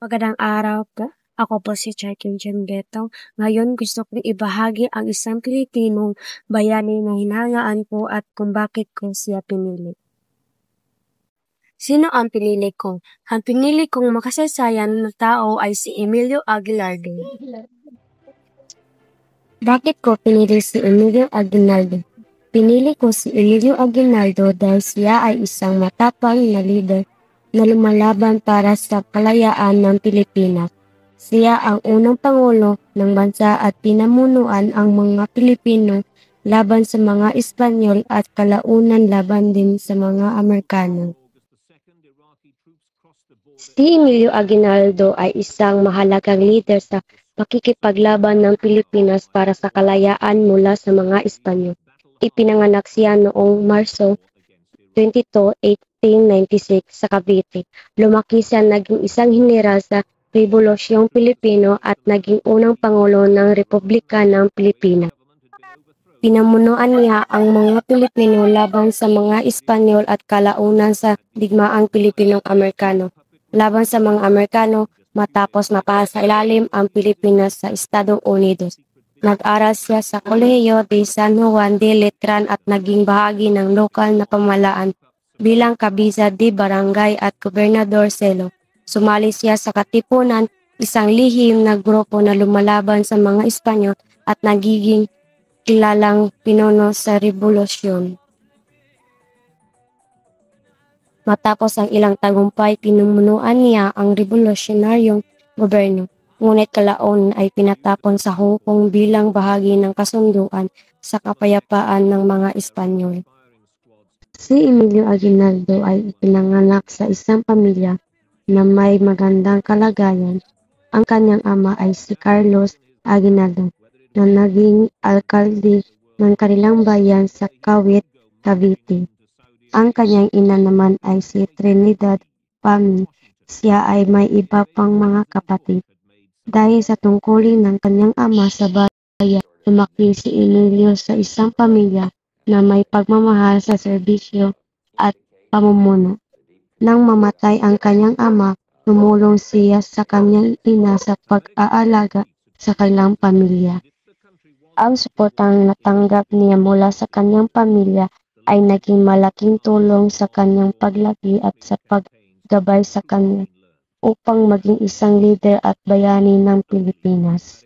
Magandang araw po. Ako po si Charkin Betong. Ngayon gusto kong ibahagi ang isang Pilipinong bayani na hinangaan ko at kung bakit ko siya pinili. Sino ang pinili ko? Ang pinili kong makasaysayan na tao ay si Emilio Aguinaldo. Bakit ko pinili si Emilio Aguinaldo? Pinili ko si Emilio Aguinaldo dahil siya ay isang matapang na leader na lumalaban para sa kalayaan ng Pilipinas. Siya ang unang pangulo ng bansa at pinamunuan ang mga Pilipino laban sa mga Espanyol at kalaunan laban din sa mga Amerikano. Si Emilio Aguinaldo ay isang mahalagang leader sa pakikipaglaban ng Pilipinas para sa kalayaan mula sa mga Espanyol. Ipinanganak siya noong Marso 22, 1896 sa Cavite. Lumaki siya naging isang heneral sa Rebolusyong Pilipino at naging unang Pangulo ng Republika ng Pilipinas. Pinamunuan niya ang mga Pilipino laban sa mga Espanyol at kalaunan sa digmaang Pilipino-Amerikano. Laban sa mga Amerikano matapos mapasailalim ang Pilipinas sa Estados Unidos. Nag-aral siya sa Kolehiyo de San Juan de Letran at naging bahagi ng lokal na pamahalaan bilang kabisa de barangay at gobernador selo. Sumali siya sa Katipunan, isang lihim na grupo na lumalaban sa mga Espanyol at nagiging kilalang pinuno sa revolusyon. Matapos ang ilang tagumpay, pinumunuan niya ang revolusyonaryong gobyerno. Ngunit kalaon ay pinatapon sa Hong Kong bilang bahagi ng kasunduan sa kapayapaan ng mga Espanyol. Si Emilio Aguinaldo ay ipinanganak sa isang pamilya na may magandang kalagayan. Ang kanyang ama ay si Carlos Aguinaldo na naging alkalde ng kanilang bayan sa Kawit, Cavite. Ang kanyang ina naman ay si Trinidad Pami. Siya ay may iba pang mga kapatid. Dahil sa tungkulin ng kanyang ama sa bayan, lumaki si Emilio sa isang pamilya na may pagmamahal sa serbisyo at pamumuno. Nang mamatay ang kanyang ama, tumulong siya sa kanyang ina sa pag-aalaga sa kanilang pamilya. Ang suportang natanggap niya mula sa kanyang pamilya ay naging malaking tulong sa kanyang paglaki at sa paggabay sa kanya upang maging isang leader at bayani ng Pilipinas.